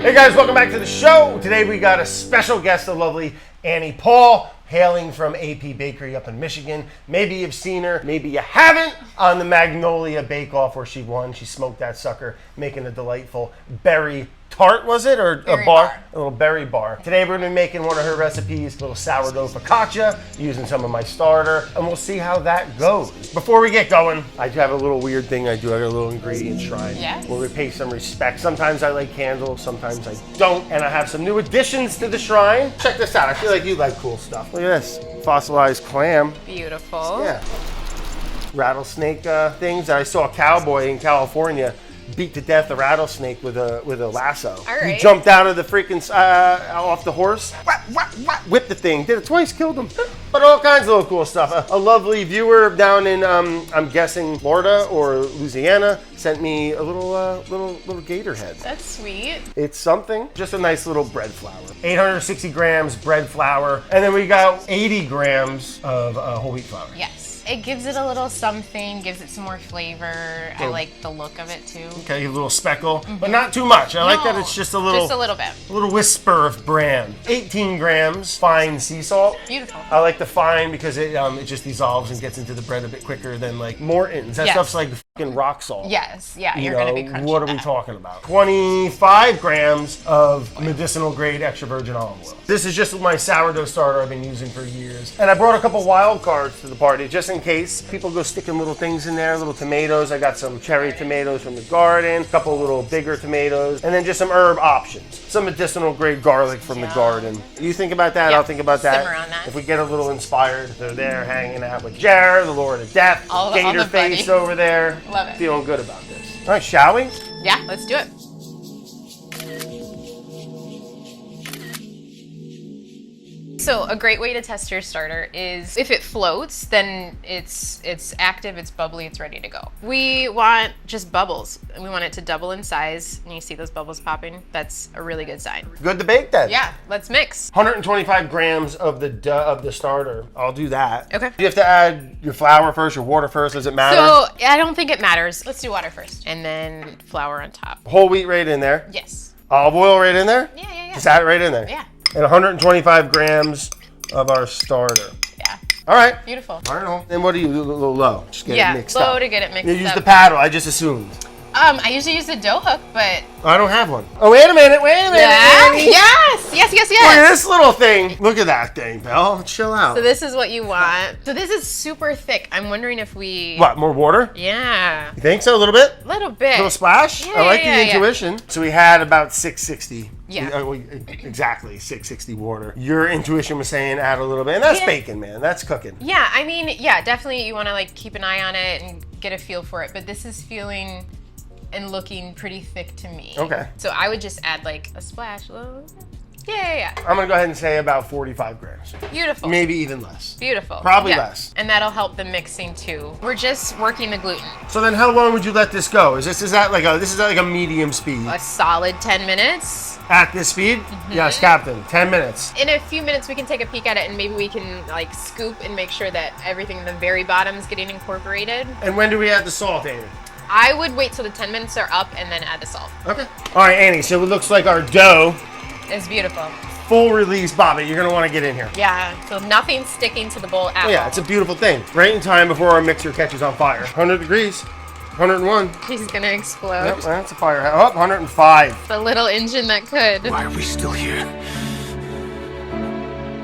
Hey guys, welcome back to the show. Today we got a special guest, the lovely Annie Paul, hailing from AP Bakery up in Michigan. Maybe you've seen her, maybe you haven't, on the Magnolia Bake Off where she won. She smoked that sucker, making a delightful berry tart, was it? Or a bar? A little berry bar. Today we're going to be making one of her recipes, a little sourdough focaccia, using some of my starter, and we'll see how that goes. Before we get going, I do have a little weird thing I do. I got a little ingredient shrine where we pay some respect. Sometimes I light candles, sometimes I don't, and I have some new additions to the shrine. Check this out. I feel like you like cool stuff. Look at this. Fossilized clam. Beautiful. Yeah. Rattlesnake things. I saw a cowboy in California beat to death a rattlesnake with a lasso. All right. He jumped out of the freaking off the horse, whipped the thing, did it twice, killed him. But all kinds of little cool stuff. A lovely viewer down in I'm guessing Florida or Louisiana sent me a little gator head. That's sweet. It's something. Just a nice little bread flour. 860 grams bread flour, and then we got 80 grams of whole wheat flour. Yes. It gives it a little something, gives it some more flavor. I like the look of it too. Okay, a little speckle, but not too much. I like that it's just a little bit. A little whisper of bran. 18 grams fine sea salt. Beautiful. I like the fine because it just dissolves and gets into the bread a bit quicker than like Morton's. That stuff's like fucking rock salt. Yes, yeah, you're gonna be crunchy. What are we talking about? 25 grams of medicinal grade extra virgin olive oil. This is just my sourdough starter I've been using for years. And I brought a couple wild cards to the party just in case people go sticking little things in there, little tomatoes. I got some cherry tomatoes from the garden, a couple little bigger tomatoes, and then just some herb options. Some medicinal grade garlic from the garden. You think about that, I'll think about that. Simmer on that. If we get a little inspired, they're there hanging out with Jared, the Lord of Death, Gator Face over there. Love it. Feeling good about this. All right, shall we? Yeah, let's do it. So a great way to test your starter is if it floats, then it's active, it's bubbly, it's ready to go. We want just bubbles. We want it to double in size, and you see those bubbles popping. That's a really good sign. Good to bake then. Yeah, let's mix. 125 grams of the starter. I'll do that. Okay. You have to add your flour first, your water first. Does it matter? So I don't think it matters. Let's do water first, and then flour on top. Whole wheat right in there. Yes. Olive oil right in there. Yeah. Just add it right in there. Yeah. And 125 grams of our starter. Yeah. All right. Beautiful. All right. Then what do you do? A little low. Just get it mixed up. Low to get it mixed up. You use the paddle. I just assumed. I usually use the dough hook, but I don't have one. Oh, wait a minute. Annie. Yes. Look at this little thing. Look at that thing, Belle. Chill out. So this is what you want. So this is super thick. I'm wondering if we... What, more water? Yeah. You think so? A little bit? A little bit. A little splash? Yeah, I like yeah, the yeah. intuition. So we had about 660. Yeah. Exactly, 660 water. Your intuition was saying add a little bit. And that's bacon, man. That's cooking. Yeah, I mean, yeah, definitely you want to like keep an eye on it and get a feel for it. But this is feeling and looking pretty thick to me. Okay. So I would just add like a splash. Yeah. I'm going to go ahead and say about 45 grams. Beautiful. Maybe even less. Beautiful. Probably less. And that'll help the mixing too. We're just working the gluten. So then how long would you let this go? Is that like a medium speed? A solid 10 minutes. At this speed? Mm-hmm. Yes, Captain. 10 minutes. In a few minutes we can take a peek at it and maybe we can like scoop and make sure that everything in the very bottom is getting incorporated. And when do we add the salt, Annie? I would wait till the 10 minutes are up and then add the salt. Okay. All right, Annie, so it looks like our dough. It's beautiful. Full release, Bobby. You're going to want to get in here. Yeah, so nothing's sticking to the bowl at all. Yeah, it's a beautiful thing. Right in time before our mixer catches on fire. 100 degrees. 101. He's going to explode. Yep, that's a fire. Oh, 105. The little engine that could. Why are we still here?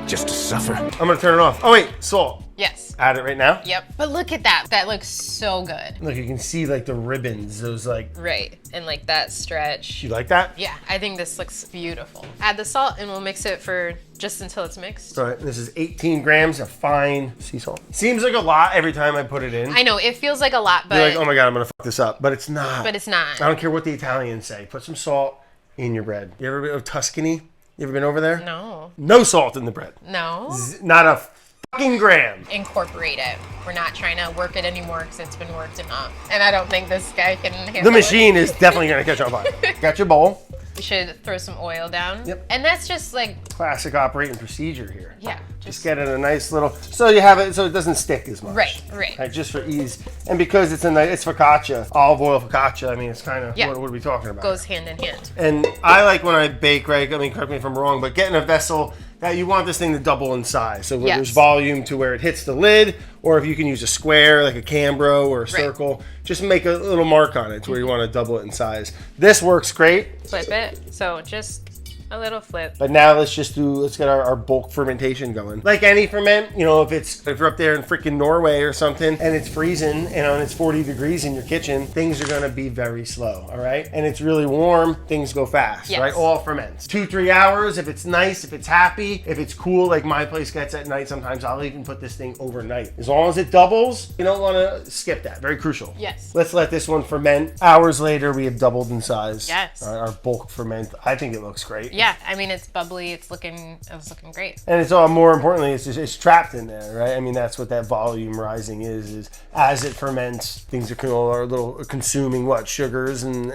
Just to suffer? I'm going to turn it off. Oh, wait, salt. Yes. Add it right now. Yep. But look at that. That looks so good. Look, you can see like the ribbons, those like... Right. And like that stretch. You like that? Yeah, I think this looks beautiful. Add the salt and we'll mix it for just until it's mixed. All right, this is 18 grams of fine sea salt. Seems like a lot every time I put it in. I know, it feels like a lot, but... You're like, oh my God, I'm going to fuck this up. But it's not. But it's not. I don't care what the Italians say. Put some salt in your bread. You ever been to Tuscany? You ever been over there? No. No salt in the bread. No. Not a fucking gram. Incorporate it. We're not trying to work it anymore because it's been worked enough. And I don't think this guy can handle The machine is definitely going to catch on fire. Got your bowl. We should throw some oil down. Yep. And that's just like, Classic operating procedure here. yeah. Just get it a nice little, so you have it so it doesn't stick as much. Right. Just for ease. And because it's it's focaccia, olive oil focaccia, I mean, it's kind of, Yeah. what are we talking about? Goes hand in hand. And I like when I bake, right, I mean, correct me if I'm wrong, but getting a vessel that you want this thing to double in size. So where there's volume to where it hits the lid, or if you can use a square, like a Cambro or a circle, just make a little mark on it to where you want to double it in size. This works great. Flip it. So just a little flip. But now let's get our bulk fermentation going. Like any ferment, you know, if you're up there in freaking Norway or something and it's freezing and it's 40 degrees in your kitchen, things are gonna be very slow, all right? And it's really warm, things go fast, right? All ferments. 2-3 hours, if it's nice, if it's happy, if it's cool, like my place gets at night, sometimes I'll even put this thing overnight. As long as it doubles, you don't wanna skip that, very crucial. Yes. Let's let this one ferment. Hours later, we have doubled in size. Yes. Our bulk ferment, I think it looks great. Yeah, I mean, it's bubbly. It was looking great. And it's all more importantly, it's trapped in there, right? I mean, that's what that volume rising is as it ferments, things are a little consuming sugars and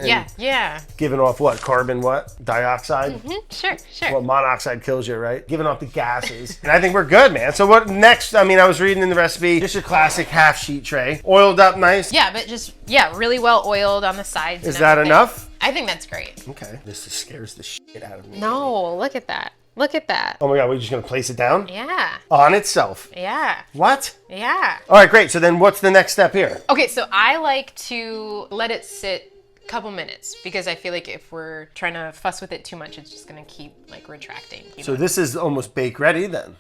giving off carbon dioxide. Sure. Well, monoxide kills you, right? Giving off the gases. And I think we're good, man. So what next? I mean, I was reading in the recipe, just your classic half sheet tray, oiled up nice. Yeah, but just really well oiled on the sides. Is that enough? I think that's great. Okay. This just scares the shit out of me. No, look at that. Look at that. Oh my God, we're just gonna place it down? Yeah. On itself? Yeah. What? Yeah. All right, great. So then what's the next step here? Okay, so I like to let it sit a couple minutes because I feel like if we're trying to fuss with it too much, it's just gonna keep retracting. So this is almost bake ready then?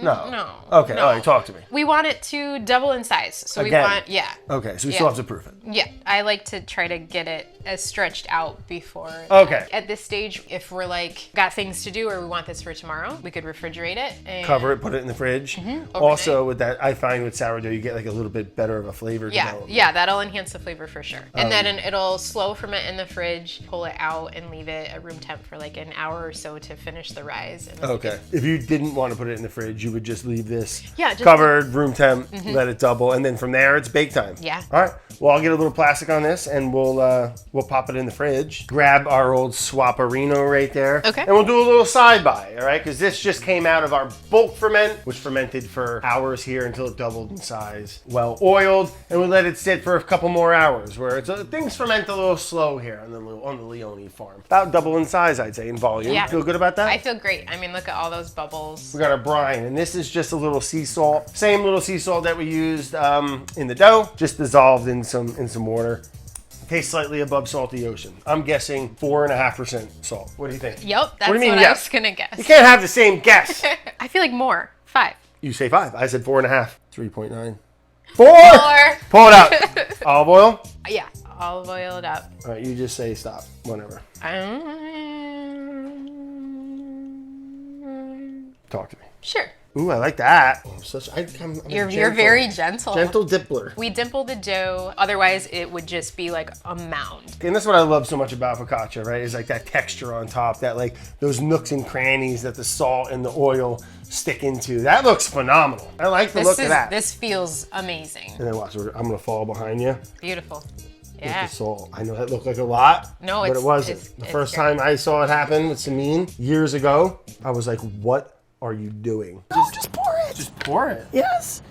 No. Okay, all right, talk to me. We want it to double in size. So Again. we want, Okay, so we still have to proof it. Yeah, I like to try to get it as stretched out before. Okay. At this stage, if we're got things to do or we want this for tomorrow, we could refrigerate it. And cover it, put it in the fridge. Also with that, I find with sourdough, you get a little bit better of a flavor. Yeah, that'll enhance the flavor for sure. And then it'll slow ferment in the fridge, pull it out and leave it at room temp for an hour or so to finish the rise. And okay. If you didn't want to put it in the fridge, you would just leave this just covered, room temp, let it double, and then from there it's bake time. Yeah. All right. Well, I'll get a little plastic on this, and we'll pop it in the fridge. Grab our old Swaparino right there. Okay. And we'll do a little side by, all right? Because this just came out of our bulk ferment, which fermented for hours here until it doubled in size. Well oiled, and we let it sit for a couple more hours, where things ferment a little slow here on the Leone farm. About double in size, I'd say, in volume. Yeah. Feel good about that? I feel great. I mean, look at all those bubbles. We got our brine, and this is just a little sea salt. Same little sea salt that we used in the dough, just dissolved in some water. Tastes slightly above salty ocean. I'm guessing 4.5% salt. What do you think? Yep, that's what do you mean, I yes? was gonna guess. You can't have the same guess. I feel like more. 5. You say 5. I said 4.5. 3.9. 4! 4. Pull it out. Olive oil? Yeah, olive oiled up. All right, you just say stop. Whatever. Talk to me. Sure. Ooh, I like that. I'm You're very gentle. Gentle dippler. We dimple the dough, otherwise it would just be a mound. And that's what I love so much about focaccia, right? Is that texture on top, that those nooks and crannies that the salt and the oil stick into. That looks phenomenal. I like the look of that. This feels amazing. And then watch, I'm gonna fall behind you. Beautiful. With Yeah. the salt. I know that looked like a lot, No, but it wasn't. The first time I saw it happen with Samin years ago, I was like, what are you doing? Just pour it. Just pour it. Yes.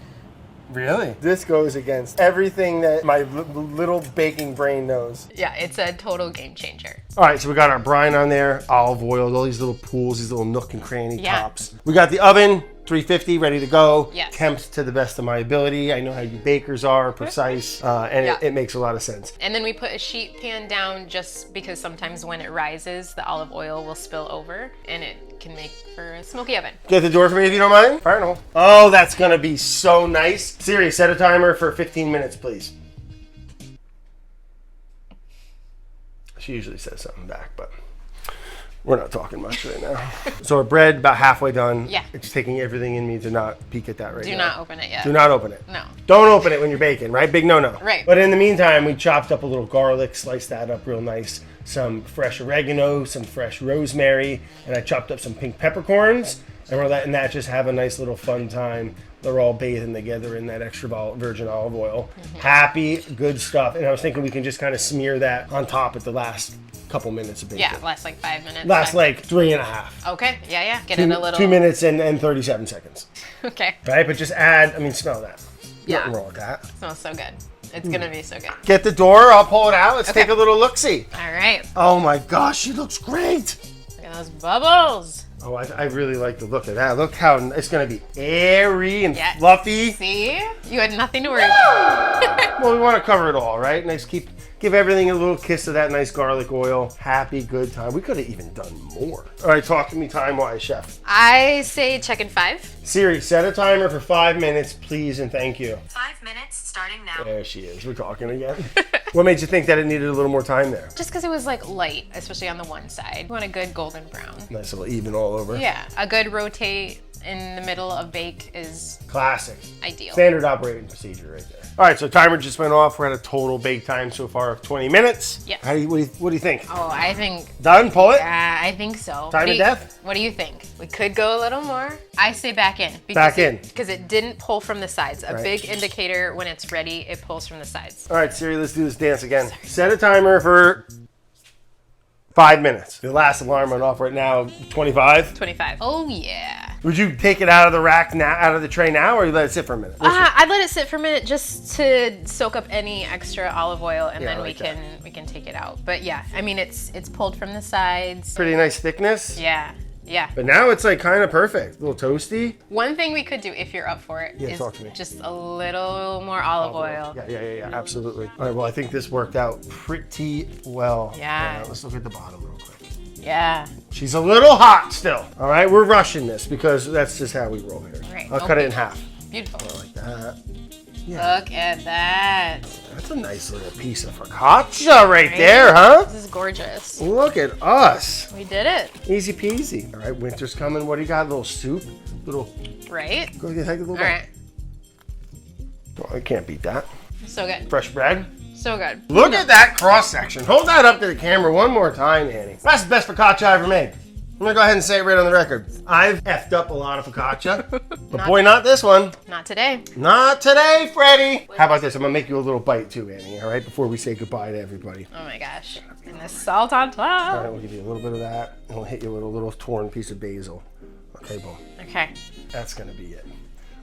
Really? This goes against everything that my little baking brain knows. Yeah, it's a total game changer. All right, so we got our brine on there, olive oil, all these little pools, these little nook and cranny Yeah. tops. We got the oven, 350, ready to go. Yes. Temped to the best of my ability. I know how you bakers are, precise, and Yeah. it makes a lot of sense. And then we put a sheet pan down just because sometimes when it rises, the olive oil will spill over and it can make for a smoky oven. Get the door for me if you don't mind. Fire in the hole. Oh, that's gonna be so nice. Siri, set a timer for 15 minutes, please. She usually says something back, but we're not talking much right now. So our bread about halfway done. Yeah. It's taking everything in me to not peek at that right now. Do not open it yet. Do not open it. No. Don't open it when you're baking, right? Big no-no. Right. But in the meantime, we chopped up a little garlic, sliced that up real nice, some fresh oregano, some fresh rosemary, and I chopped up some pink peppercorns. And we're letting that just have a nice little fun time. They're all bathing together in that extra virgin olive oil. Happy, good stuff. And I was thinking we can just kind of smear that on top at the last couple minutes of bacon. Yeah, last like 5 minutes. Last like 3.5. Okay, yeah. Get it a little. 2 minutes and 37 seconds. Okay. Right, but just add, I mean, smell that. Yeah. Nothing wrong with that. Smells so good. It's gonna be so good. Get the door, I'll pull it out. Let's take a little look-see. All right. Oh my gosh, she looks great. Look at those bubbles. Oh, I really like the look of that. Look how it's going to be airy and fluffy. See? You had nothing to worry about. Well, we want to cover it all, right? Nice, give everything a little kiss of that nice garlic oil. Happy, good time. We could have even done more. All right, talk to me time-wise, chef. I say check in 5. Siri, set a timer for 5 minutes, please, and thank you. 5 minutes starting now. There she is. We're talking again. What made you think that it needed a little more time there? Just because it was like light, especially on the one side. You want a good golden brown. Nice little even all over. Yeah, a good rotate in the middle of bake is classic. Ideal. Standard operating procedure right there. All right, so timer just went off. We're at a total bake time so far of 20 minutes. Yes. What do you think? Oh, I think. Done? Pull it? Yeah, I think so. Time to death? What do you think? We could go a little more. I say back in. Because it didn't pull from the sides. A big indicator when it's ready, it pulls from the sides. All right, Siri, let's do this dance again. Set a timer for 5 minutes. The last alarm went off right now. 25? 25. Oh, yeah. Would you take it out of the rack now, out of the tray now, or you let it sit for a minute? I'd let it sit for a minute just to soak up any extra olive oil, and then we can take it out. But yeah, I mean it's pulled from the sides. Pretty nice thickness. Yeah. Yeah. But now it's like kind of perfect. A little toasty. One thing we could do if you're up for it is just a little more olive oil. Yeah, absolutely. All right, well, I think this worked out pretty well. Yeah. Let's look at the bottom real quick. Yeah. She's a little hot still. All right, we're rushing this because that's just how we roll here. Right. I'll cut it in half. Beautiful. I like that. Yeah. Look at that. That's a nice little piece of focaccia right there, huh? This is gorgeous. Look at us. We did it. Easy peasy. All right, winter's coming. What do you got? A little soup? Right? Go ahead, take a little bite. All right. Well, I can't beat that. So good. Fresh bread. So good. Look at that cross section. Hold that up to the camera one more time, Annie. That's the best focaccia I ever made. I'm gonna go ahead and say it right on the record. I've effed up a lot of focaccia, but boy, not this one. Not today. Not today, Freddie. How about this? I'm gonna make you a little bite too, Annie, all right, before we say goodbye to everybody. Oh my gosh. And the salt on top. All right, we'll give you a little bit of that, and we'll hit you with a little torn piece of basil. Okay, boom. Okay. That's gonna be it.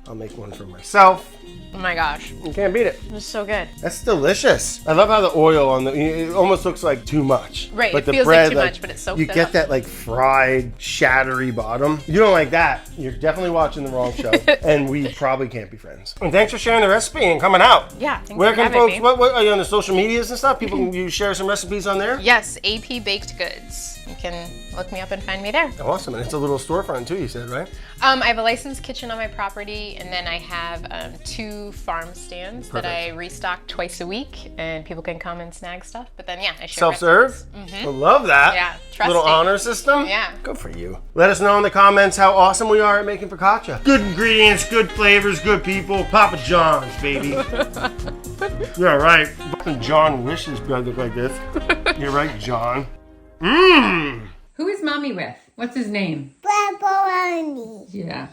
I'll make one for myself. Oh my gosh. You can't beat it. It's so good. That's delicious. I love how the oil on it almost looks like too much. Right, but it the feels bread, like too much, but it's soaked you it get up. that like fried, shattery bottom. You don't like that, you're definitely watching the wrong show, and we probably can't be friends. And thanks for sharing the recipe and coming out. Yeah, thanks Where for can having folks, me. what are you on the social medias and stuff? People can you share some recipes on there? Yes, AP Baked Goods. You can look me up and find me there. Awesome, and it's a little storefront too, you said, right? I have a licensed kitchen on my property, and then I have 2 farm stands that I restock twice a week, and people can come and snag stuff. But then, yeah, I share Self-serve? I love that. Yeah, Little trusty. honor system? Yeah. Good for you. Let us know in the comments how awesome we are at making focaccia. Good ingredients, good flavors, good people. Papa John's, baby. You're right. Fucking John wishes bread looked like this. You're right, John. Mmm. Who is mommy with? What's his name? Bologna. Yeah.